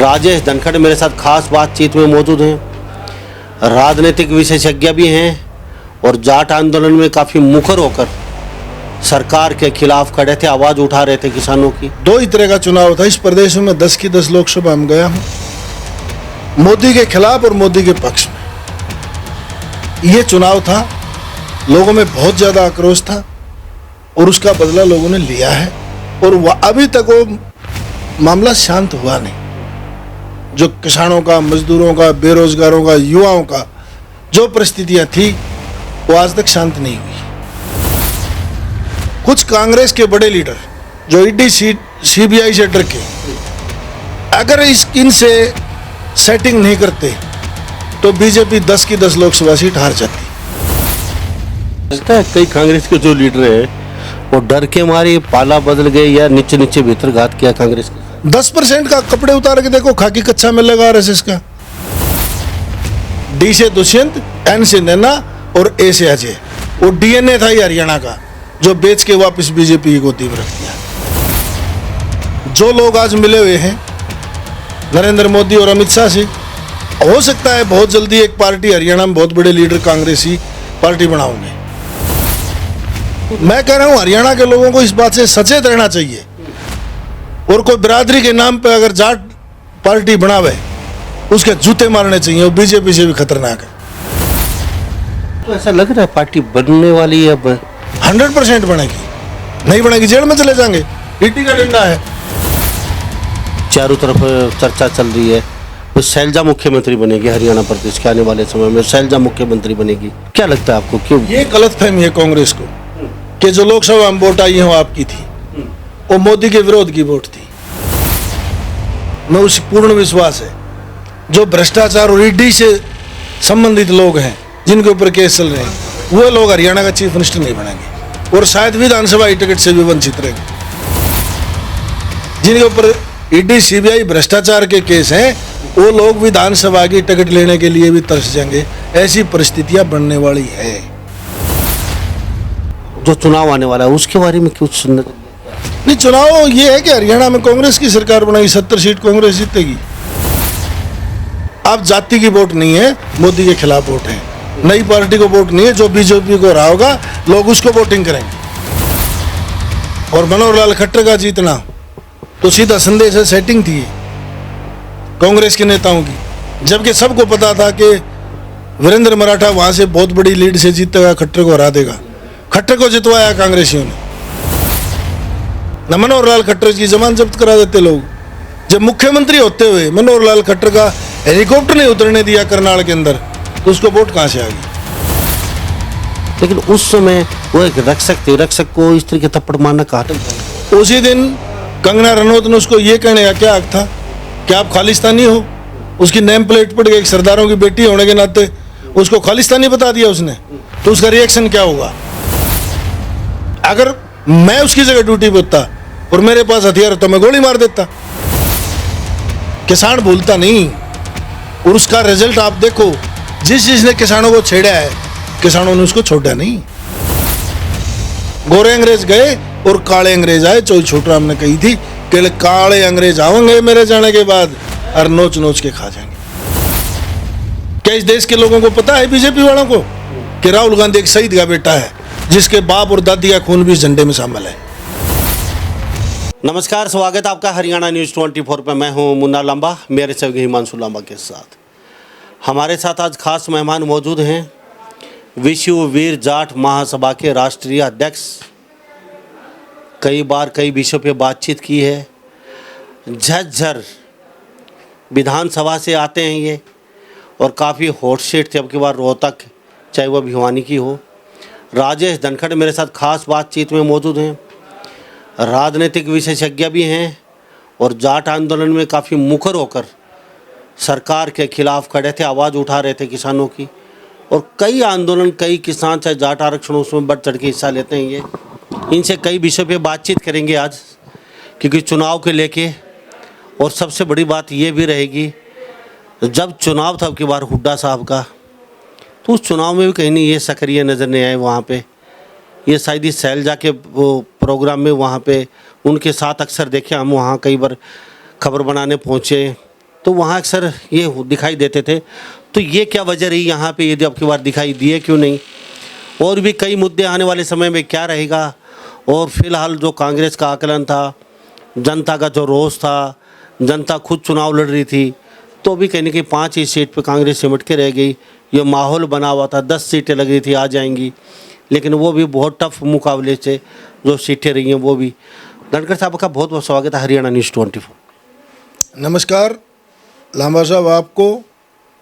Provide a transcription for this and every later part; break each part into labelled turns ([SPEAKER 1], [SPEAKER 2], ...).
[SPEAKER 1] राजेश धनखड़ मेरे साथ खास बातचीत में मौजूद हैं। राजनीतिक विशेषज्ञ भी हैं और जाट आंदोलन में काफ़ी मुखर होकर सरकार के खिलाफ खड़े थे, आवाज़ उठा रहे थे किसानों की।
[SPEAKER 2] दो ही तरह का चुनाव था इस प्रदेश में। 10 की 10 लोकसभा में गया हूँ, मोदी के खिलाफ और मोदी के पक्ष में। ये चुनाव था, लोगों में बहुत ज़्यादा आक्रोश था और उसका बदला लोगों ने लिया है। और अभी तक वो मामला शांत हुआ नहीं। जो किसानों का, मजदूरों का, बेरोजगारों का, युवाओं का जो परिस्थितियां थी वो आज तक शांत नहीं हुई। कुछ कांग्रेस के बड़े लीडर जो ईडी सीबीआई से डर के अगर इनसे सेटिंग नहीं करते तो बीजेपी 10 की 10 लोकसभा सीट हार जाती।
[SPEAKER 1] लगता है कई कांग्रेस के जो लीडर हैं वो डर के मारे पाला बदल गए या नीचे नीचे भीतर घात किया कांग्रेस के।
[SPEAKER 2] 10% का कपड़े उतार के देखो, खाकी कच्चा में लगा आरएसएस का। डी से दुष्यंत, एन से नैना और ए से अजय। वो डीएनए था ये हरियाणा का, जो बेच के वापस बीजेपी की गोदी में रख दिया। जो लोग आज मिले हुए हैं नरेंद्र मोदी और अमित शाह से, हो सकता है बहुत जल्दी एक पार्टी हरियाणा में बहुत बड़े लीडर कांग्रेसी पार्टी बनाओगे। मैं कह रहा हूं हरियाणा के लोगों को इस बात से सचेत रहना चाहिए। और कोई बिरादरी के नाम पे अगर जाट पार्टी बनावे उसके जूते मारने चाहिए। वो बीजेपी से भी खतरनाक है।
[SPEAKER 1] तो ऐसा लग रहा है पार्टी बनने वाली है अब।
[SPEAKER 2] 100% बनेगी, नहीं बनेगी जेल में चले जाएंगे। ईडी का डंडा है।
[SPEAKER 1] चारों तरफ चर्चा चल रही है तो शैलजा मुख्यमंत्री बनेगी हरियाणा प्रदेश के। आने वाले समय में शैलजा मुख्यमंत्री बनेगी। क्या लगता है आपको, क्यों?
[SPEAKER 2] ये गलतफहमी है कांग्रेस को कि जो लोकसभा में वोट आई है वो आपकी थी, वो मोदी के विरोध की वोट थी। मैं उस पूर्ण विश्वास है जो भ्रष्टाचार और ईडी से संबंधित लोग हैं जिनके ऊपर केस चल रहे हैं, वो लोग हरियाणा का चीफ मिनिस्टर नहीं बनेंगे और शायद विधानसभा टिकट से भी वंचित रहेंगे। जिनके ऊपर ईडी सीबीआई भ्रष्टाचार के केस हैं वो लोग विधानसभा की टिकट लेने के लिए भी तरस जाएंगे। ऐसी परिस्थितियां बनने वाली है।
[SPEAKER 1] जो चुनाव आने वाला है उसके बारे में कुछ सुनने
[SPEAKER 2] नहीं, चुनाव ये है कि हरियाणा में कांग्रेस की सरकार बनाई, 70 सीट कांग्रेस जीतेगी। अब जाति की वोट नहीं है, मोदी के खिलाफ वोट है। नई पार्टी को वोट नहीं है, जो बीजेपी को रहा होगा लोग उसको वोटिंग करेंगे। और मनोहर लाल खट्टर का जीतना तो सीधा संदेश है, सेटिंग थी कांग्रेस के नेताओं की। जबकि सबको पता था कि वीरेंद्र मराठा वहां से बहुत बड़ी लीड से जीतेगा, खट्टर को हरा देगा। खट्टर को जितवाया कांग्रेसियों ने। न मनोहर लाल खट्टर की जमानत जब्त करा देते लोग। जब मुख्यमंत्री होते हुए मनोहर लाल खट्टर का हेलीकॉप्टर नहीं उतरने दिया करनाल के अंदर, तो उसको वोट कहां से आ गई?
[SPEAKER 1] लेकिन उस समय वो एक रक्षक को इस तरह के थप्पड़ मारना कहा।
[SPEAKER 2] उसी दिन कंगना रनौत ने उसको ये कहने का क्या हक था कि आप खालिस्तानी हो? उसकी नेम प्लेट पड़ गई, सरदारों की बेटी होने के नाते उसको खालिस्तानी बता दिया उसने, तो उसका रिएक्शन क्या होगा? अगर मैं उसकी जगह ड्यूटी पे होता और मेरे पास हथियार होता, मैं गोली मार देता। किसान भूलता नहीं। और उसका रिजल्ट आप देखो, जिसने किसानों को छेड़ा है किसानों ने उसको छोड़ा नहीं। गोरे अंग्रेज गए और काले अंग्रेज आए। चौधरी छोटूराम ने कही थी कि काले अंग्रेज आएंगे मेरे जाने के बाद और नोच नोच के खा जाएंगे। क्या इस देश के लोगों को पता है, बीजेपी वालों को, कि राहुल गांधी एक शहीद का बेटा है जिसके बाप और दादी का खून भी इस झंडे में शामिल है?
[SPEAKER 1] नमस्कार, स्वागत है आपका हरियाणा न्यूज़ 24 पे। मैं हूं मुन्ना लांबा, मेरे सहयोगी हिमांशु लांबा के साथ। हमारे साथ आज खास मेहमान मौजूद हैं। विश्व वीर जाट महासभा के राष्ट्रीय अध्यक्ष, कई बार कई विषयों पे बातचीत की है। झज्जर विधानसभा से आते हैं ये, और काफ़ी हॉट सीट थे अब की बार रोहतक, चाहे वह भिवानी की हो। राजेश धनखड़ मेरे साथ खास बातचीत में मौजूद हैं। राजनीतिक विशेषज्ञ भी हैं और जाट आंदोलन में काफ़ी मुखर होकर सरकार के खिलाफ खड़े थे, आवाज़ उठा रहे थे किसानों की। और कई आंदोलन, कई किसान, चाहे जाट आरक्षण, उसमें बढ़ चढ़ के हिस्सा लेते हैं ये। इनसे कई विषयों पे बातचीत करेंगे आज, क्योंकि चुनाव के लेके। और सबसे बड़ी बात ये भी रहेगी, जब चुनाव था अब की बार हुड्डा साहब का, तो उस चुनाव में भी कहीं नहीं ये सक्रिय नज़र नहीं आए वहाँ पे। ये शायद ही शैलजा के वो प्रोग्राम में वहाँ पे उनके साथ अक्सर देखे हम, वहाँ कई बार खबर बनाने पहुँचे, तो वहाँ अक्सर ये दिखाई देते थे। तो ये क्या वजह रही यहाँ पे, यदि अब की बार दिखाई दिए क्यों नहीं? और भी कई मुद्दे आने वाले समय में क्या रहेगा? और फिलहाल जो कांग्रेस का आकलन था, जनता का जो रोष था, जनता खुद चुनाव लड़ रही थी, तो भी कहीं ना कहीं 5 ही सीट पे कांग्रेस सिमट के रह गई। ये माहौल बना हुआ था, 10 सीटें लग रही थी आ जाएंगी, लेकिन वो भी बहुत टफ मुकाबले से जो सीटें रही हैं वो भी। धनखड़ साहब का बहुत बहुत स्वागत है हरियाणा न्यूज़ 24।
[SPEAKER 2] नमस्कार लांबा साहब, आपको,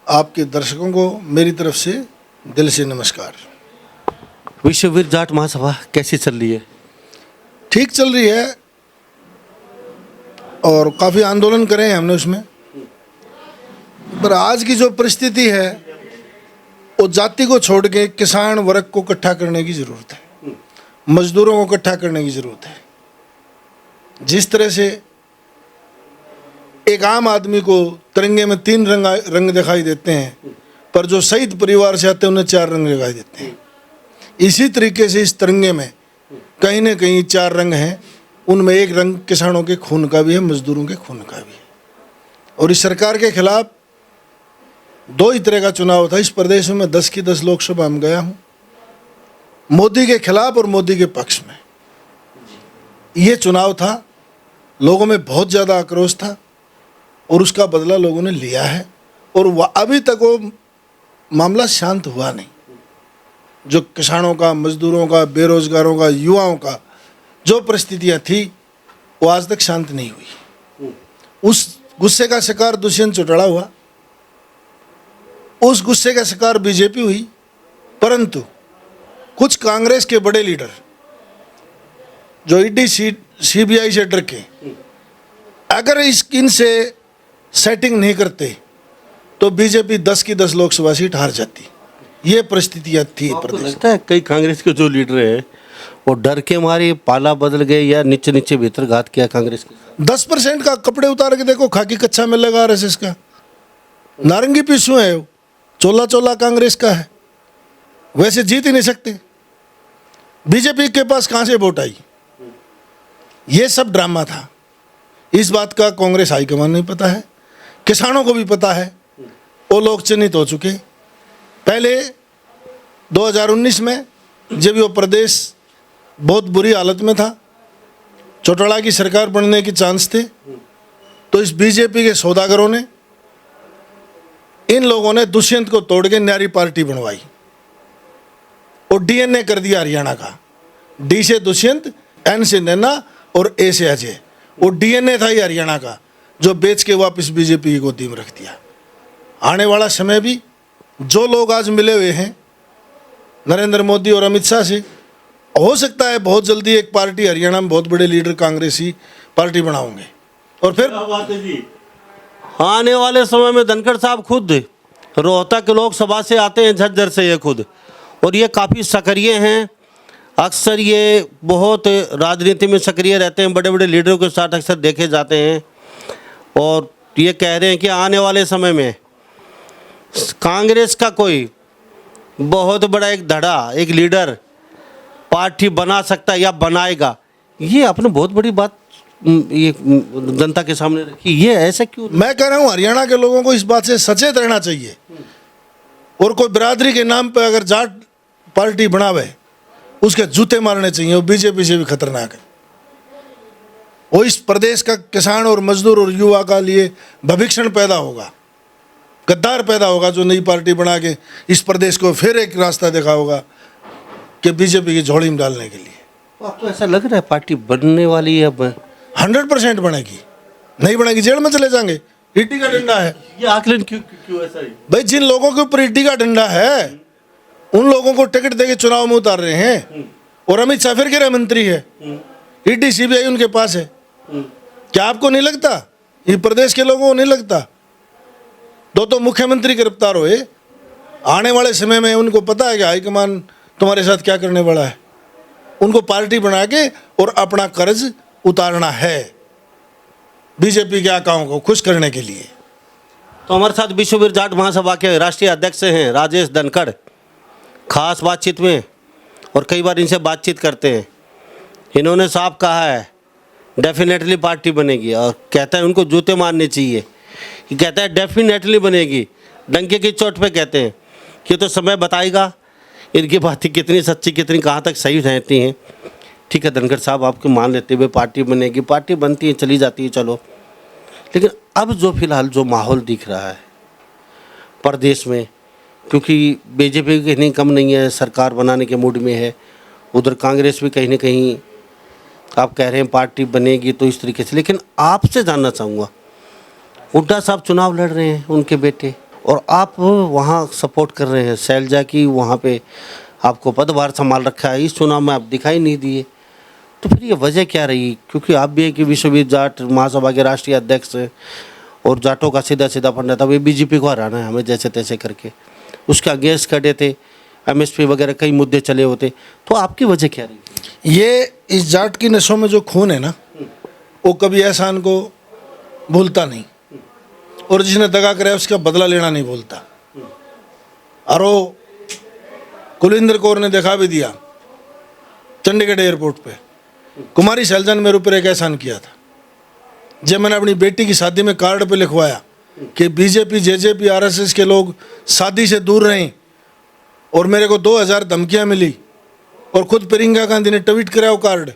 [SPEAKER 2] आपके दर्शकों को मेरी तरफ से दिल से नमस्कार।
[SPEAKER 1] विश्ववीर जाट महासभा कैसी चल रही है?
[SPEAKER 2] ठीक चल रही है और काफ़ी आंदोलन करे हैं हमने उसमें, पर आज की जो परिस्थिति है वो जाति को छोड़ के किसान वर्ग को इकट्ठा करने की ज़रूरत है, मजदूरों को इकट्ठा करने की ज़रूरत है। जिस तरह से एक आम आदमी को तिरंगे में 3 रंग दिखाई देते हैं, पर जो शहीद परिवार से आते हैं उन्हें 4 रंग दिखाई देते हैं। इसी तरीके से इस तिरंगे में कहीं ना कहीं 4 रंग हैं। उनमें एक रंग किसानों के खून का भी है, मजदूरों के खून का भी है। और इस सरकार के खिलाफ 2 ही तरह का चुनाव था। इस प्रदेश में मैं 10 की 10 लोकसभा में गया हूँ, मोदी के खिलाफ और मोदी के पक्ष में। ये चुनाव था, लोगों में बहुत ज़्यादा आक्रोश था और उसका बदला लोगों ने लिया है। और अभी तक वो मामला शांत हुआ नहीं। जो किसानों का, मजदूरों का, बेरोजगारों का, युवाओं का जो परिस्थितियां थी वो आज तक शांत नहीं हुई। उस गुस्से का शिकार दुष्यंत चौटाला हुआ, उस गुस्से का शिकार बीजेपी हुई, परंतु कुछ कांग्रेस के बड़े लीडर जो ईडी सीबीआई से डर के अगर इनसे सेटिंग नहीं करते तो बीजेपी 10 की 10 लोकसभा सीट हार जाती। ये परिस्थितियां थी प्रदेश।
[SPEAKER 1] लगता है कई कांग्रेस के जो लीडर हैं वो डर के मारे पाला बदल गए या नीचे नीचे भीतर घात किया कांग्रेस के?
[SPEAKER 2] 10% का कपड़े उतार के देखो, खाकी कच्चा में लगा RSS का, नारंगी पिस्सू है वो, चोला चोला कांग्रेस का है। वैसे जीत ही नहीं सकते। बीजेपी के पास कहां से वोट आई? ये सब ड्रामा था। इस बात का कांग्रेस हाईकमान नहीं पता है, किसानों को भी पता है। वो लोग चिन्हित हो चुके। पहले 2019 में जब वो प्रदेश बहुत बुरी हालत में था, चौटाला की सरकार बनने के चांस थे, तो इस बीजेपी के सौदागरों ने, इन लोगों ने दुष्यंत को तोड़ के न्यारी पार्टी बनवाई और DNA कर दिया हरियाणा का। D से दुष्यंत, N से नैना और A से अजय। वो DNA था ही हरियाणा का, जो बेच के वापस बीजेपी की गोदी में रख दिया। आने वाला समय भी जो लोग आज मिले हुए हैं नरेंद्र मोदी और अमित शाह से, हो सकता है बहुत जल्दी एक पार्टी हरियाणा में बहुत बड़े लीडर कांग्रेसी पार्टी बनाओगे। और फिर
[SPEAKER 1] आने वाले समय में धनखड़ साहब खुद रोहतक लोकसभा से आते हैं, झज्जर से ये खुद, और ये काफ़ी सक्रिय हैं। अक्सर ये बहुत राजनीति में सक्रिय रहते हैं, बड़े बड़े लीडरों के साथ अक्सर देखे जाते हैं। और ये कह रहे हैं कि आने वाले समय में कांग्रेस का कोई बहुत बड़ा एक धड़ा, एक लीडर पार्टी बना सकता है या बनाएगा। ये आपने बहुत बड़ी बात ये जनता के सामने रखी। ये ऐसा क्यों?
[SPEAKER 2] मैं कह रहा हूँ हरियाणा के लोगों को इस बात से सचेत रहना चाहिए। और कोई बिरादरी के नाम पे अगर जाट पार्टी बनावे, उसके जूते मारने चाहिए। वो बीजेपी से भी खतरनाक है। वो इस प्रदेश का किसान और मजदूर और युवा का लिए भविष्य पैदा होगा, गद्दार पैदा होगा, जो नई पार्टी बना के इस प्रदेश को फिर एक रास्ता देखा होगा कि बीजेपी की झोली में डालने के लिए।
[SPEAKER 1] आपको ऐसा लग रहा है पार्टी बनने वाली है?
[SPEAKER 2] 100% बनेगी। नहीं बनेगी जेल में चले जाएंगे। ईडी का डंडा है।
[SPEAKER 1] ये आकलन क्यों ऐसा है?
[SPEAKER 2] भाई जिन लोगों के ऊपर ईडी का डंडा है उन लोगों को टिकट देके चुनाव में उतार रहे हैं। और अमित शाह फिर गृह मंत्री है, ईडी सीबीआई उनके पास है। क्या आपको नहीं लगता? ये प्रदेश के लोगों को नहीं लगता? 2 मुख्यमंत्री गिरफ्तार हुए। आने वाले समय में उनको पता है कि हाईकमान तुम्हारे साथ क्या करने वाला है। उनको पार्टी बना के और अपना कर्ज उतारना है बीजेपी के आकाओं को खुश करने के लिए।
[SPEAKER 1] तो हमारे साथ विश्ववीर जाट महासभा के राष्ट्रीय अध्यक्ष हैं राजेश धनखड़, खास बातचीत में, और कई बार इनसे बातचीत करते हैं। इन्होंने साफ कहा है डेफिनेटली पार्टी बनेगी, और कहता है उनको जूते मारने चाहिए। कि कहता है डेफिनेटली बनेगी, डंके की चोट पे कहते हैं कि तो समय बताएगा इनकी बातें कितनी सच्ची कितनी कहाँ तक सही रहती हैं। ठीक है धनखड़ साहब, आपके मान लेते हुए पार्टी बनेगी, पार्टी बनती है चली जाती है चलो, लेकिन अब जो फिलहाल जो माहौल दिख रहा है प्रदेश में, क्योंकि बीजेपी कहीं कम नहीं है, सरकार बनाने के मूड में है, उधर कांग्रेस भी कहीं ना कहीं आप कह रहे हैं पार्टी बनेगी तो इस तरीके से, लेकिन आपसे जानना चाहूँगा, हुड्डा साहब चुनाव लड़ रहे हैं उनके बेटे और आप वहाँ सपोर्ट कर रहे हैं शैलजा की, वहाँ पे आपको पदभार संभाल रखा है, इस चुनाव में आप दिखाई नहीं दिए, तो फिर ये वजह क्या रही? क्योंकि आप भी एक विश्ववीर जाट महासभा के राष्ट्रीय अध्यक्ष हैं और जाटों का सीधा सीधा फंडा था, वे बीजेपी को हराना है हमें जैसे तैसे करके, उसके अगेंस्ट खड़े थे, एमएसपी वगैरह कई मुद्दे चले होते, तो आपकी वजह क्या रही?
[SPEAKER 2] ये इस जाट की नसों में जो खून है ना, वो कभी एहसान को भूलता नहीं, और जिसने दगा कराया उसका बदला लेना नहीं भूलता। और वो कुलविंदर कौर ने दिखा भी दिया चंडीगढ़ एयरपोर्ट पे, कुमारी शैलजा ने मेरे ऊपर एक एहसान किया था, जब मैंने अपनी बेटी की शादी में कार्ड पे लिखवाया कि बीजेपी जेजेपी आरएसएस के लोग शादी से दूर रहें, और मेरे को 2000 धमकियां मिली और खुद प्रियंका गांधी ने ट्वीट कराया वो कार्ड।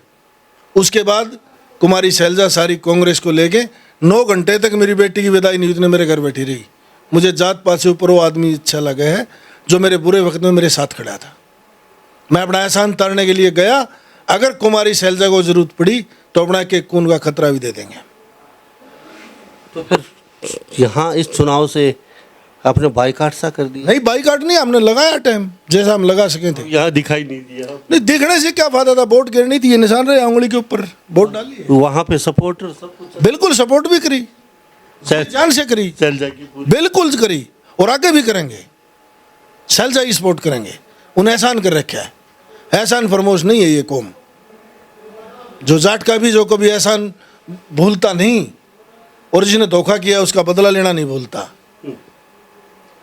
[SPEAKER 2] उसके बाद कुमारी शैलजा सारी कांग्रेस को लेके 9 घंटे तक मेरी बेटी की विदाई नहीं हुई, उतने मेरे घर बैठी रही। मुझे जात पात से ऊपर वो आदमी अच्छा लगा है जो मेरे बुरे वक्त में मेरे साथ खड़ा था। मैं अपना एहसान तारने के लिए गया, अगर कुमारी शैलजा को जरूरत पड़ी तो अपना के खून का खतरा भी दे देंगे।
[SPEAKER 1] तो फिर यहाँ इस चुनाव से आपने बाइकाट सा कर दिया?
[SPEAKER 2] नहीं बाइकाट नहीं, हमने लगाया टाइम जैसा हम लगा सके थे।
[SPEAKER 1] यहाँ दिखाई नहीं दिया?
[SPEAKER 2] नहीं दिखने से क्या फायदा था, वोट गिरनी थी, ये निशान रहे उंगली के ऊपर, वोट डालिए।
[SPEAKER 1] वहाँ पे सपोर्टर सब कुछ
[SPEAKER 2] बिल्कुल सपोर्ट भी करी, जान से करी,
[SPEAKER 1] शैलजा की पूरी
[SPEAKER 2] बिल्कुल करी, और आगे भी करेंगे। शैलजा ही सपोर्ट करेंगे, उन्हें एहसान कर रखा है, एहसान फरमोश नहीं है ये कौम। जो जाट का भी जो कभी एहसान भूलता नहीं, और जिसने धोखा किया उसका बदला लेना नहीं भूलता।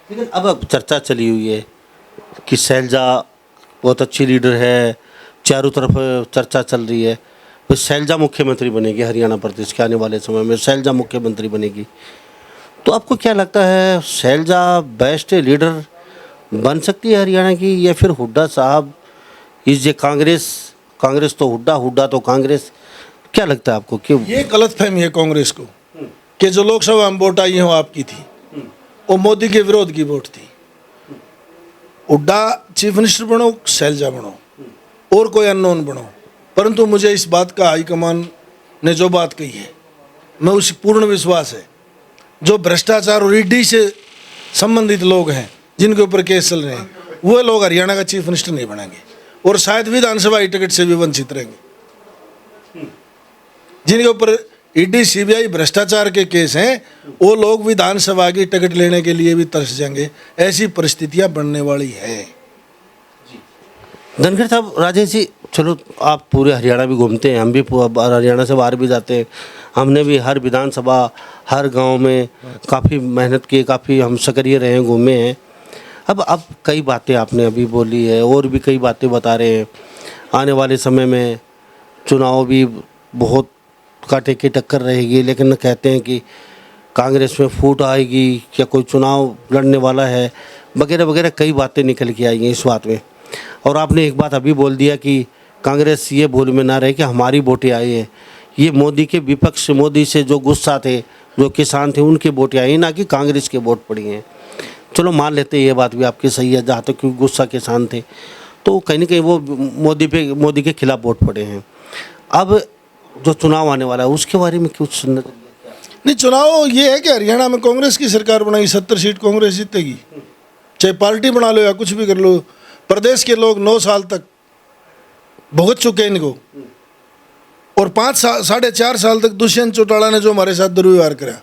[SPEAKER 1] लेकिन अब चर्चा चली हुई है कि शैलजा बहुत अच्छी लीडर है, चारों तरफ चर्चा चल रही है, तो शैलजा मुख्यमंत्री बनेगी हरियाणा प्रदेश के आने वाले समय में, शैलजा मुख्यमंत्री बनेगी, तो आपको क्या लगता है शैलजा बेस्ट लीडर बन सकती है हरियाणा की, या फिर हुड्डा साहब इस जे कांग्रेस तो हुड्डा, हुड्डा तो कांग्रेस, क्या लगता है आपको? क्यों
[SPEAKER 2] ये गलतफहमी है कांग्रेस को कि जो लोकसभा में वोट आई है वो आपकी थी, वो मोदी के विरोध की वोट थी। हुड्डा चीफ मिनिस्टर बनो, शैलजा बनो, और कोई अननोन बनो, परंतु मुझे इस बात का हाईकमान ने जो बात कही है, मैं उस पूर्ण विश्वास है, जो भ्रष्टाचार और ईडी से संबंधित लोग हैं जिनके ऊपर केस चल रहे हैं, वो लोग हरियाणा का चीफ मिनिस्टर नहीं बनेंगे, और शायद विधानसभा टिकट से भी वंचित रहेंगे। जिनके ऊपर ईडी सीबीआई भ्रष्टाचार के केस हैं, वो लोग विधानसभा की टिकट लेने के लिए भी तरस जाएंगे, ऐसी परिस्थितियां बनने वाली है।
[SPEAKER 1] धनखड़ साहब, राजेश जी, चलो आप पूरे हरियाणा भी घूमते हैं, हम भी हरियाणा से बाहर भी जाते हैं, हमने भी हर विधानसभा हर गांव में काफ़ी मेहनत की, काफ़ी हम सक्रिय रहे हैं, घूमे हैं। अब कई बातें आपने अभी बोली है, और भी कई बातें बता रहे हैं, आने वाले समय में चुनाव भी बहुत कांटे की टक्कर रहेगी, लेकिन कहते हैं कि कांग्रेस में फूट आएगी, क्या कोई चुनाव लड़ने वाला है, वगैरह वगैरह कई बातें निकल के आई हैं इस बात में। और आपने एक बात अभी बोल दिया कि कांग्रेस ये भूल में ना रहे कि हमारी वोटें आई हैं, ये मोदी के विपक्ष, मोदी से जो गुस्सा थे, जो किसान थे, उनके वोटें आई, ना कि कांग्रेस के वोट पड़ी हैं। चलो मान लेते हैं ये बात भी आपकी सही है, जहाँ तक क्योंकि गुस्सा किसान थे तो कहीं ना कहीं वो मोदी के खिलाफ वोट पड़े हैं। अब जो चुनाव आने वाला है उसके बारे में कुछ सुनने
[SPEAKER 2] नहीं, चुनाव ये है कि हरियाणा में कांग्रेस की सरकार बनाई, 70 सीट कांग्रेस जीतेगी, चाहे पार्टी बना लो या कुछ भी कर लो। प्रदेश के लोग 9 साल तक भुगत चुके हैं इनको, और 4.5 साल तक दुष्यंत चौटाला ने जो हमारे साथ दुर्व्यवहार करा।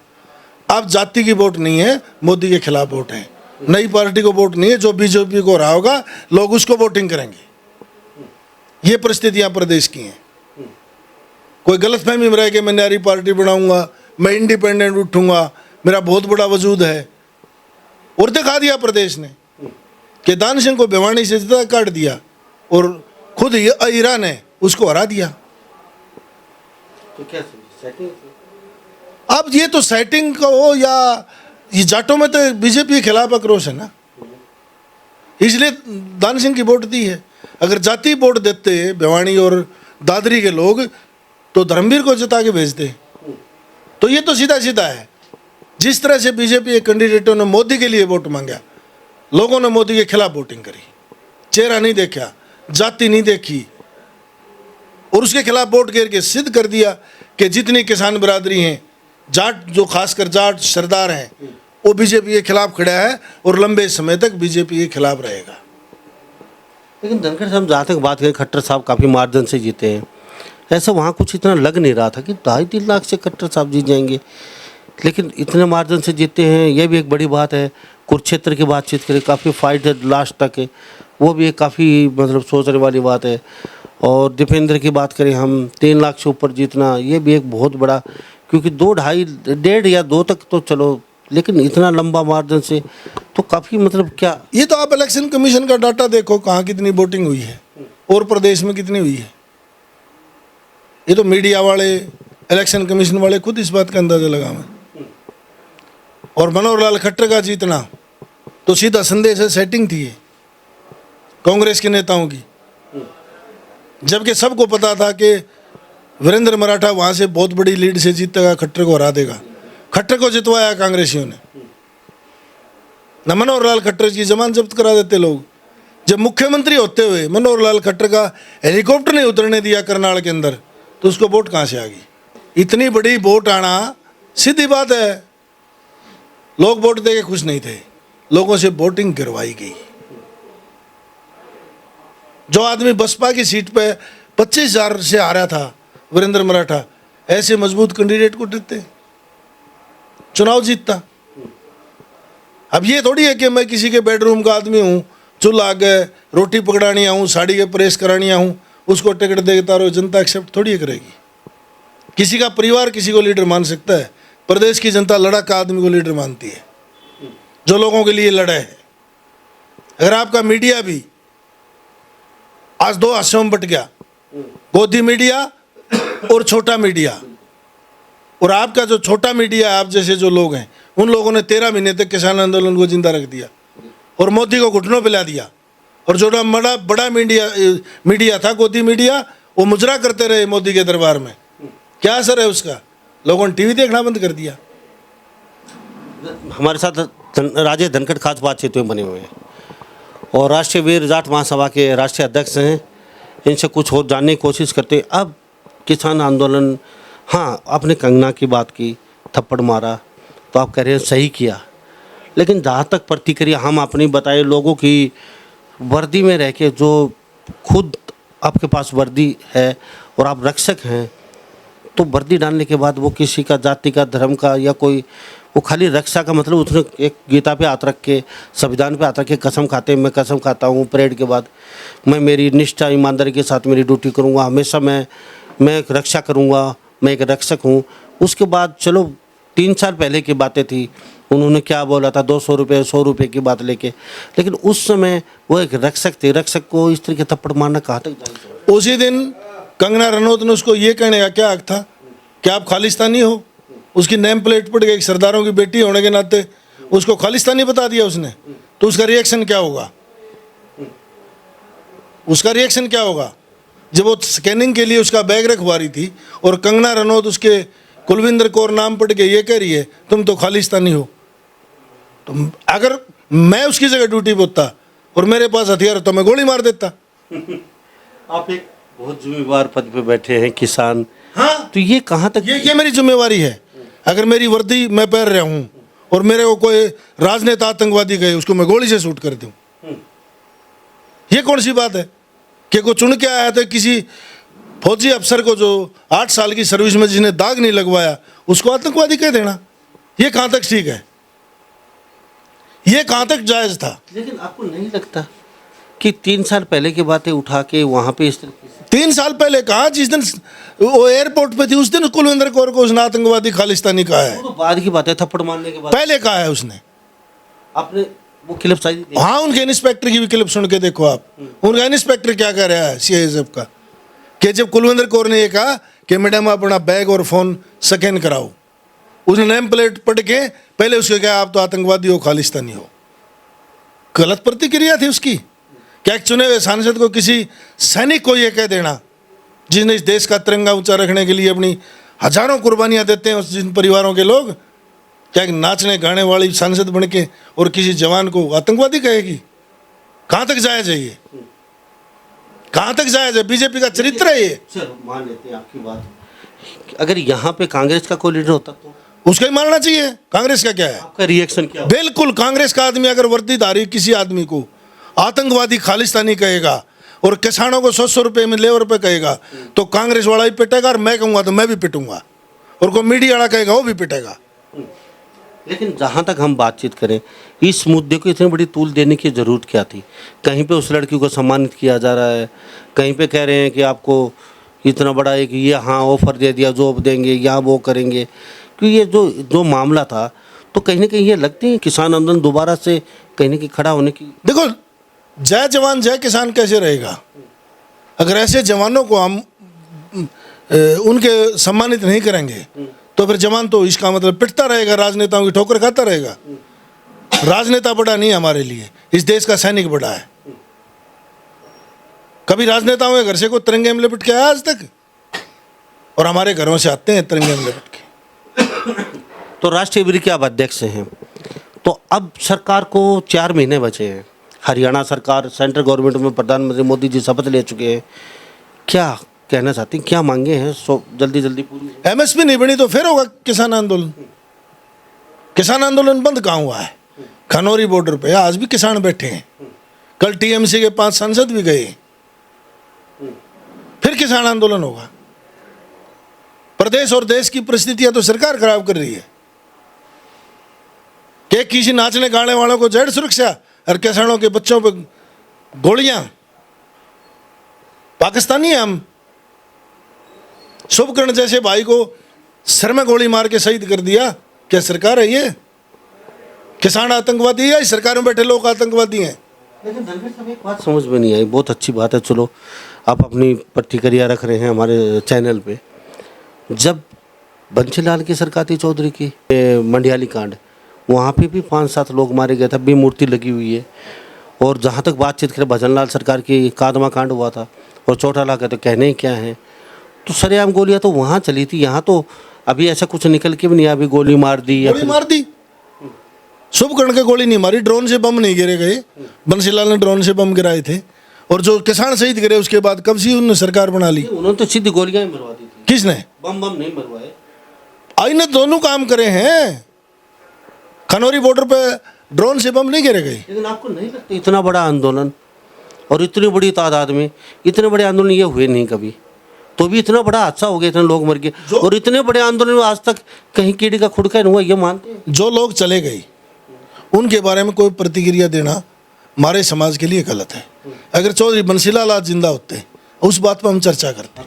[SPEAKER 2] अब जाति की वोट नहीं है, मोदी के खिलाफ वोट है, नई पार्टी को वोट नहीं है, जो बीजेपी को रहा होगा लोग उसको वोटिंग करेंगे। ये परिस्थितियां प्रदेश की हैं। कोई गलतफहमी में रह के मैं नई पार्टी बनाऊंगा, मैं इंडिपेंडेंट उठूंगा, मेरा बहुत बड़ा वजूद है, और दिखा दिया प्रदेश ने कि दान सिंह को भिवानी से जितना काट दिया, और खुद ईरान ने उसको हरा दिया।
[SPEAKER 1] तो क्या
[SPEAKER 2] अब ये तो सेटिंग का हो या ये जाटों में तो बीजेपी के खिलाफ आक्रोश है ना, इसलिए दान सिंह की वोट दी है। अगर जाति वोट देते भिवानी और दादरी के लोग तो धर्मवीर को जिता के भेजते। तो ये तो सीधा सीधा है। जिस तरह से बीजेपी के कैंडिडेटों ने मोदी के लिए वोट मांगा, लोगों ने मोदी के खिलाफ वोटिंग करी, चेहरा नहीं देखा, जाति नहीं देखी, और उसके खिलाफ वोट करके सिद्ध कर दिया कि जितनी किसान बिरादरी हैं, जाट जो खासकर जाट सरदार हैं, वो बीजेपी के खिलाफ खड़ा है और लंबे समय तक बीजेपी के खिलाफ रहेगा।
[SPEAKER 1] लेकिन धनखड़ साहब जहाँ तक बात करें, खट्टर साहब काफ़ी मार्जिन से जीते हैं, ऐसा वहाँ कुछ इतना लग नहीं रहा था कि 2.5-3 लाख से खट्टर साहब जीत जाएंगे, लेकिन इतने मार्जिन से जीते हैं, यह भी एक बड़ी बात है। कुरुक्षेत्र की बातचीत करें, काफ़ी फाइट है लास्ट तक है, वो भी एक काफ़ी मतलब सोचने वाली बात है। और दीपेंद्र की बात करें हम, 3 लाख से ऊपर जीतना, ये भी एक बहुत बड़ा, क्योंकि 2, 2.5, 1.5 या 2 तक तो चलो, लेकिन इतना लंबा मार्जिन से तो काफ़ी मतलब क्या।
[SPEAKER 2] ये तो आप इलेक्शन कमीशन का डाटा देखो, कहाँ कितनी वोटिंग हुई है और प्रदेश में कितनी हुई है। ये तो मीडिया वाले, इलेक्शन कमीशन वाले खुद इस बात का अंदाजा लगाएं। और मनोहर लाल खट्टर का जीतना तो सीधा संदेश है, सेटिंग थी ये कांग्रेस के नेताओं की, जबकि सबको पता था कि वीरेंद्र मराठा वहाँ से बहुत बड़ी लीड से जीतेगा, खट्टर को हरा देगा। खट्टर को जितवाया कांग्रेसियों ने, न मनोहर लाल खट्टर की जमानत जब्त करा देते लोग। जब मुख्यमंत्री होते हुए मनोहर लाल खट्टर का हेलीकॉप्टर नहीं उतरने दिया करनाल के अंदर, तो उसको वोट कहाँ से आ गई। इतनी बड़ी वोट आना सीधी बात है, लोग वोट देके खुश नहीं थे, लोगों से वोटिंग करवाई गई। जो आदमी बसपा की सीट पे 25,000 से आ रहा था वीरेंद्र मराठा, ऐसे मजबूत कैंडिडेट को देते, चुनाव जीतता। अब ये थोड़ी है कि मैं किसी के बेडरूम का आदमी हूँ, चूल्हा आगे रोटी पकड़ानी आऊँ, साड़ी के प्रेस करानी आऊँ, उसको टिकट देता रहो, जनता एक्सेप्ट थोड़ी करेगी। किसी का परिवार किसी को लीडर मान सकता है, प्रदेश की जनता लड़ाका आदमी को लीडर मानती है, जो लोगों के लिए लड़ा है। अगर आपका मीडिया भी आज 2 हिस्सों में बट गया, गोदी मीडिया और छोटा मीडिया, और आपका जो छोटा मीडिया, आप जैसे जो लोग हैं, उन लोगों ने 13 महीने तक किसान आंदोलन को जिंदा रख दिया और मोदी को घुटनों पे ला दिया। और जो बड़ा मीडिया था, गोदी मीडिया, वो मुजरा करते रहे मोदी के दरबार में। क्या असर है उसका? लोगों ने टीवी देखना बंद कर दिया।
[SPEAKER 1] हमारे साथ राजेश धनखड़ खास बातचीत में बने हुए हैं और राष्ट्रीय वीर जाट महासभा के राष्ट्रीय अध्यक्ष हैं। इनसे कुछ और जानने की कोशिश करते हैं। अब किसान आंदोलन, हाँ आपने कंगना की बात की, थप्पड़ मारा, तो आप कह रहे हैं सही किया, लेकिन जहाँ तक प्रतिक्रिया हम अपनी बताए, लोगों की वर्दी में रह के, जो खुद आपके पास वर्दी है और आप रक्षक हैं, तो वर्दी डालने के बाद वो किसी का जाति का, धर्म का या कोई, वो खाली रक्षा का मतलब उसने एक गीता पे हाथ रख के, संविधान पे हाथ रख के कसम खाते हैं, मैं कसम खाता हूँ परेड के बाद, मैं मेरी निष्ठा ईमानदारी के साथ मेरी ड्यूटी करूँगा, हमेशा मैं एक रक्षा करूँगा, मैं एक रक्षक हूँ। उसके बाद चलो 3 साल पहले की बातें थी, उन्होंने क्या बोला था, 200 रुपये 100 रुपये की बात लेके, लेकिन उस समय वो एक रक्षक थे। रक्षक को इस तरीके थप्पड़ मारना कहाँ तक जाए?
[SPEAKER 2] उसी दिन कंगना रनौत ने उसको ये कहने का क्या हक था कि आप खालिस्तानी हो? उसकी नेम प्लेट पड़ गई, सरदारों की बेटी होने के नाते उसको खालिस्तानी बता दिया उसने, तो उसका रिएक्शन क्या होगा? उसका रिएक्शन क्या होगा? जब वो स्कैनिंग के लिए उसका बैग रखवा रही थी और कंगना रनौत उसके कुलविंदर कौर नाम पढ़ के ये कह रही है तुम तो खालिस्तानी हो, तो अगर मैं उसकी जगह ड्यूटी पे होता और मेरे पास हथियार तो मैं गोली मार देता।
[SPEAKER 1] आप एक बहुत जिम्मेवार पद पे बैठे हैं, किसान,
[SPEAKER 2] हाँ,
[SPEAKER 1] तो ये कहाँ तक
[SPEAKER 2] ये मेरी जिम्मेवारी है। अगर मेरी वर्दी मैं पहन रहा हूँ और मेरे को कोई राजनेता आतंकवादी कहे, उसको मैं गोली से शूट कर दूँ, ये कौन सी बात है? कि को चुन के आया था किसी फौजी अफसर को जो 8 साल की सर्विस में जिसने दाग नहीं लगवाया, उसको आतंकवादी कह देना, ये कहाँ तक ठीक है? ये कहाँ तक जायज़ था?
[SPEAKER 1] लेकिन आपको नहीं लगता कि 3 साल पहले की बातें उठा के वहाँ पे इस तरीके से?
[SPEAKER 2] 3 साल पहले कहाँ? जिस दिन वो एयरपोर्ट पे थी उस दिन कुलविंदर कौर को उसने आतंकवादी खालिस्तानी कहा है।
[SPEAKER 1] वो तो बाद की बात है, थप्पड़ मारने के बाद
[SPEAKER 2] पहले कहा है उसने।
[SPEAKER 1] आपने वो क्लिप सारी देखी?
[SPEAKER 2] हाँ, उनके इंस्पेक्टर की भी क्लिप सुन के देखो आप। उनका इंस्पेक्टर क्या कह रहा है सीआईएसएफ का, कि जब कुलविंदर कौर ने ये कहा कि मैडम अपना बैग और फ़ोन स्कैन कराओ, उसने नेम प्लेट पढ़ के पहले उसको कहा आप तो आतंकवादी हो, खालिस्तानी हो। गलत प्रतिक्रिया थी उसकी। क्या एक चुने हुए सांसद को, किसी सैनिक को यह कह देना, जिसने इस देश का तिरंगा ऊंचा रखने के लिए अपनी हजारों कुर्बानियां देते हैं उस जिन परिवारों के लोग, क्या एक नाचने गाने वाली सांसद बन के और किसी जवान को आतंकवादी कहेगी? कहाँ तक जायज है ये? कहाँ तक जायज है? बीजेपी का चरित्र है ये।
[SPEAKER 1] सर मान लेते हैं आपकी बात, अगर यहाँ पे कांग्रेस का कोई लीडर होता तो
[SPEAKER 2] उसका ही मानना चाहिए। कांग्रेस का क्या है?
[SPEAKER 1] आपका रिएक्शन क्या होगा?
[SPEAKER 2] बिल्कुल, कांग्रेस का आदमी अगर वर्दीधारी किसी आदमी को आतंकवादी खालिस्तानी कहेगा और किसानों को 100 रुपये में लेबर पे कहेगा तो कांग्रेस वाला ही पिटेगा, और मैं कहूँगा तो मैं भी पिटूंगा, और कोई मीडिया वाला कहेगा वो भी पिटेगा।
[SPEAKER 1] लेकिन जहाँ तक हम बातचीत करें, इस मुद्दे को इतनी बड़ी तूल देने की ज़रूरत क्या थी? कहीं पे उस लड़की को सम्मानित किया जा रहा है, कहीं पे कह रहे हैं कि आपको इतना बड़ा एक ये हाँ ऑफर दे दिया, जॉब देंगे, यहाँ वो करेंगे। क्योंकि ये जो मामला था, तो कहीं ना कहीं ये लगती है किसान आंदोलन दोबारा से कहीं ना कहीं खड़ा होने की।
[SPEAKER 2] देखो, जय जवान जय किसान कैसे रहेगा? अगर ऐसे जवानों को हम उनके सम्मानित नहीं करेंगे तो फिर जवान तो इसका मतलब पिटता रहेगा, राजनेताओं की ठोकर खाता रहेगा। राजनेता बड़ा नहीं है हमारे लिए, इस देश का सैनिक बड़ा है। कभी राजनेताओं के घर से कोई तिरंगे में लिपट के आया आज तक? और हमारे घरों से आते हैं तिरंगे में लिपट के।
[SPEAKER 1] तो राष्ट्रीय विधि के आप अध्यक्ष हैं, तो अब सरकार को 4 महीने बचे हैं। हरियाणा सरकार, सेंट्रल गवर्नमेंट में प्रधानमंत्री मोदी जी शपथ ले चुके हैं। क्या कहना चाहते हैं, क्या मांगे हैं? जल्दी जल्दी पूरी।
[SPEAKER 2] एमएसपी नहीं बनी तो फिर होगा किसान आंदोलन। किसान आंदोलन बंद कहाँ हुआ है? खनौरी बॉर्डर पे आज भी किसान बैठे हैं। कल टीएमसी के 5 सांसद भी गए। फिर किसान आंदोलन होगा। प्रदेश और देश की परिस्थितियां तो सरकार खराब कर रही है कि किसी नाचने गाने वालों को जेड सुरक्षा और किसानों के बच्चों पे गोलियां। पाकिस्तानी है हम। शुभकर्ण जैसे भाई को सर में गोली मार के शहीद कर दिया। क्या सरकार है ये? किसान आतंकवादी है, सरकार में बैठे लोग आतंकवादी हैं।
[SPEAKER 1] लेकिन धनवीर साहब, एक बात समझ में नहीं आई। बहुत अच्छी बात है, चलो आप अपनी प्रतिक्रिया रख रहे हैं हमारे चैनल पे। जब बंशीलाल की सरकार थी चौधरी की, मंडियाली कांड, वहाँ पे भी 5-7 लोग मारे गए थे, भी मूर्ति लगी हुई है। और जहाँ तक बातचीत करें, भजनलाल सरकार की कादमा कांड हुआ था और चौटाला का तो कहने ही क्या है। तो सरेआम गोलियाँ तो वहाँ चली थी, यहाँ तो अभी ऐसा कुछ निकल के भी नहीं। अभी गोली मार दी या
[SPEAKER 2] गोली मार दी। शुभकर्ण के गोली नहीं मारी, ड्रोन से बम नहीं गिरे गए। बंसीलाल ने ड्रोन से बम गिराए थे। और जो किसान शहीद गिरे उसके बाद कब से उन्होंने सरकार बना ली?
[SPEAKER 1] उन्होंने तो सीधी गोलियां ही मरवा दी थी।
[SPEAKER 2] किसने?
[SPEAKER 1] बम नहीं मरवाए।
[SPEAKER 2] आई ने दोनों काम करे हैं। खनौरी बॉर्डर पे ड्रोन से बम नहीं गिरे गए।
[SPEAKER 1] लेकिन आपको नहीं लगता इतना बड़ा आंदोलन और इतनी बड़ी तादाद में इतने बड़े आंदोलन ये हुए नहीं कभी, तो भी इतना बड़ा हादसा हो गया, इतने लोग मर गए, और इतने बड़े आंदोलन में आज तक कहीं कीड़ी का खुड़का नहीं हुआ, ये मानते हैं?
[SPEAKER 2] जो लोग चले गए उनके बारे में कोई प्रतिक्रिया देना हमारे समाज के लिए गलत है। अगर चौधरी बंसीलाल आज जिंदा होते उस बात पर हम चर्चा करते।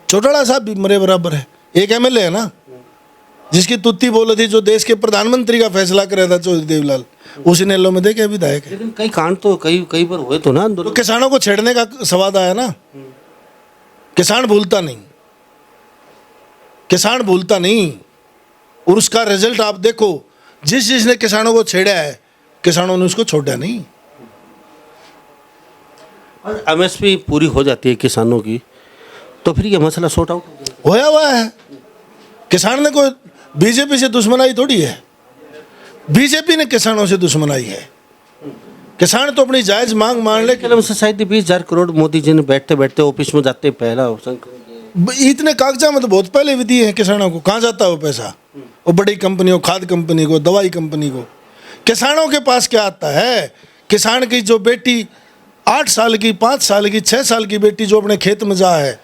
[SPEAKER 2] चौटाला साहब भी मरे बराबर है। एक एमएलए है ना जिसकी तुत्ती बोली थी, जो देश के प्रधानमंत्री का फैसला कर रहा था, चौधरी देवलाल, उसी नेलो में देखे विधायक है।
[SPEAKER 1] लेकिन कई कांड तो कई बार हुए तो ना आंदोलन।
[SPEAKER 2] तो किसानों को छेड़ने का स्वाद आया ना। किसान भूलता नहीं, किसान भूलता नहीं। और उसका रिजल्ट आप देखो, जिसने किसानों को छेड़ा है, किसानों ने उसको छोड़ा नहीं।
[SPEAKER 1] और एमएसपी पूरी हो जाती है किसानों की, तो फिर ये मसला सॉर्ट आउट
[SPEAKER 2] होया हुआ है। किसान ने कोई बीजेपी से दुश्मनाई थोड़ी है। बीजेपी ने किसानों से दुश्मनाई है। किसान तो अपनी जायज मांग मान ले।
[SPEAKER 1] कलम से शायद 20,000 करोड़ मोदी जी ने बैठते बैठते ऑफिस में जाते पहला
[SPEAKER 2] इतने कागजात में तो बहुत पहले भी दिए हैं किसानों को। कहाँ जाता है वो पैसा? वो बड़ी कंपनियों, खाद कंपनी को, दवाई कंपनी को। किसानों के पास क्या आता है? किसान की जो बेटी 8 साल की, 5 साल की, 6 साल की बेटी जो अपने खेत में जा है,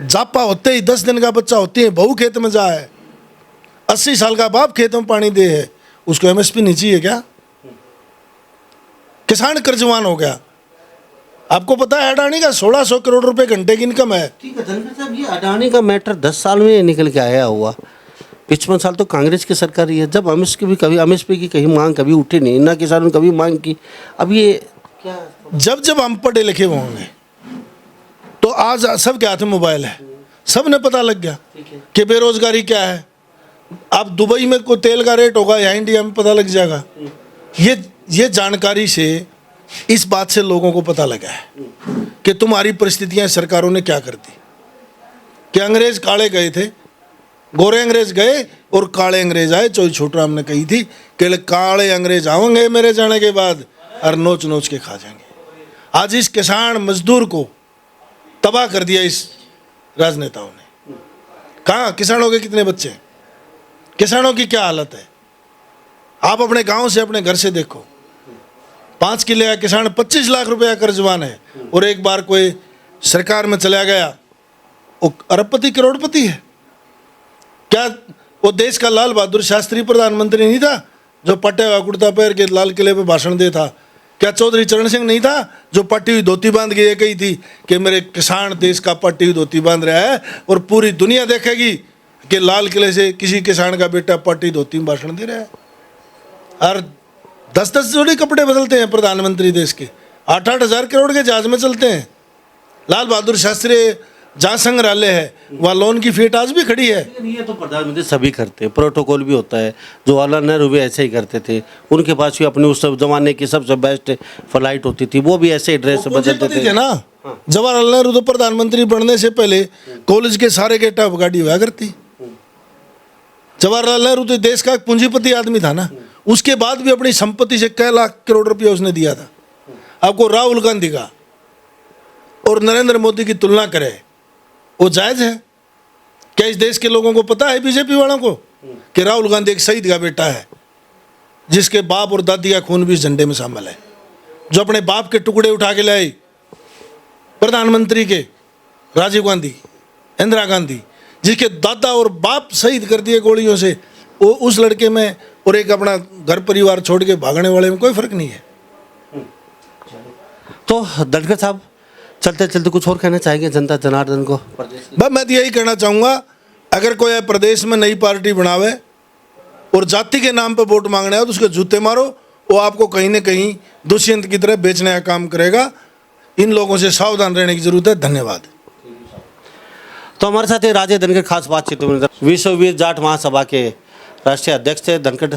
[SPEAKER 2] जापा होते ही 10 दिन का बच्चा होती है, बहू खेत में जा है, 80 साल का बाप खेत में पानी दे है, उसको एमएसपी नहीं चाहिए क्या? किसान कर्जवान हो गया। आपको पता है अडानी का 1600 करोड़ रुपए घंटे की इनकम है।
[SPEAKER 1] ठीक है धनवीर साहब, ये अडानी का मैटर 10 साल में निकल के आया हुआ। 55 साल तो कांग्रेस की सरकार रही है, जब एमएसपी की कहीं मांग कभी उठी नहीं, ना किसानों ने कभी मांग की। अब ये क्या,
[SPEAKER 2] जब हम पढ़े लिखे होंगे तो आज सबके हाथ में मोबाइल है, सब ने पता लग गया कि बेरोजगारी क्या है, अब दुबई में कोई तेल का रेट होगा, यहाँ इंडिया में पता लग जाएगा। ये जानकारी से, इस बात से लोगों को पता लगा है कि तुम्हारी परिस्थितियां सरकारों ने क्या कर दी। कि अंग्रेज काले गए थे, गोरे अंग्रेज गए और काले अंग्रेज आए। चौधरी छोटूराम ने कही थी कि काले अंग्रेज आएंगे मेरे जाने के बाद और नोच नोच के खा जाएंगे। आज इस किसान मजदूर को तबाह कर दिया इस राजनेताओं ने। कहाँ किसानों के कितने बच्चे हैं, किसानों की क्या हालत है। आप अपने गांव से, अपने घर से देखो, 5 किले का किसान 25 लाख रुपया कर्जवान है, और एक बार कोई सरकार में चला गया वो अरबपति करोड़पति है। क्या वो देश का लाल बहादुर शास्त्री प्रधानमंत्री नहीं था जो पट्टे हुआ कुर्ता पहन के लाल किले पे भाषण दे था? क्या चौधरी चरण सिंह नहीं था जो पट्टी हुई धोती बांध के ये कही थी कि मेरे किसान देश का पट्टी हुई धोती बांध रहा है और पूरी दुनिया देखेगी कि लाल किले से किसी किसान का बेटा पट्टी धोती में भाषण दे रहा है? और 10-10 जोड़ी कपड़े बदलते हैं प्रधानमंत्री देश के, 8-8 हज़ार करोड़ के जहाज में चलते हैं। लाल बहादुर शास्त्री जहाँ संग्रहालय है वहाँ लोन की फेट आज भी खड़ी है।
[SPEAKER 1] ये तो प्रधानमंत्री सभी करते हैं, प्रोटोकॉल भी होता है। जवाहरलाल नेहरू भी ऐसे ही करते थे, उनके पास भी अपनी उस जमाने की सबसे बेस्ट फ्लाइट होती थी, वो भी ऐसे ही ड्रेस बदलते थे
[SPEAKER 2] ना। जवाहरलाल नेहरू तो प्रधानमंत्री बनने से पहले कॉलेज के सारे गेट ऑफ गाड़ी हुआ करती। जवाहरलाल नेहरू तो देश का पूंजीपति आदमी था ना, उसके बाद भी अपनी संपत्ति से कई लाख करोड़ रुपया उसने दिया था। आपको राहुल गांधी का और नरेंद्र मोदी की तुलना करें, वो जायज है क्या? इस देश के लोगों को पता है, बीजेपी वालों को, कि राहुल गांधी एक शहीद का बेटा है जिसके बाप और दादी का खून भी इस झंडे में शामिल है, जो अपने बाप के टुकड़े उठा के लाई प्रधानमंत्री के, राजीव गांधी, इंदिरा गांधी, जिसके दादा और बाप शहीद कर दिए गोलियों से। वो उस लड़के में और एक अपना घर परिवार छोड़ के भागने वाले में कोई फर्क नहीं है।
[SPEAKER 1] तो धनखड़ साहब, चलते चलते कुछ और कहना चाहेंगे जनता जनार्दन को?
[SPEAKER 2] बस मैं तो यही कहना चाहूँगा, अगर कोई प्रदेश में नई पार्टी बनावे और जाति के नाम पर वोट मांगना है तो उसके जूते मारो, वो आपको कहीं ना कहीं दुष्यंत की तरह बेचने का काम करेगा। इन लोगों से सावधान रहने की जरूरत है। धन्यवाद।
[SPEAKER 1] तो हमारे साथ ये राजे धनखड़ खास बातचीत में विश्व वीर जाट महासभा के राष्ट्रीय अध्यक्ष थे धनखड़।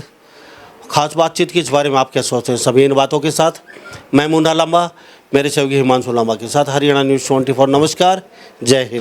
[SPEAKER 1] खास बातचीत की इस बारे में आप क्या सोचते हैं? सभी इन बातों के साथ मैं मुन्ना लांबा, मेरे सहयोगी हिमांशु लांबा के साथ हरियाणा न्यूज़ 24। नमस्कार, जय हिंद।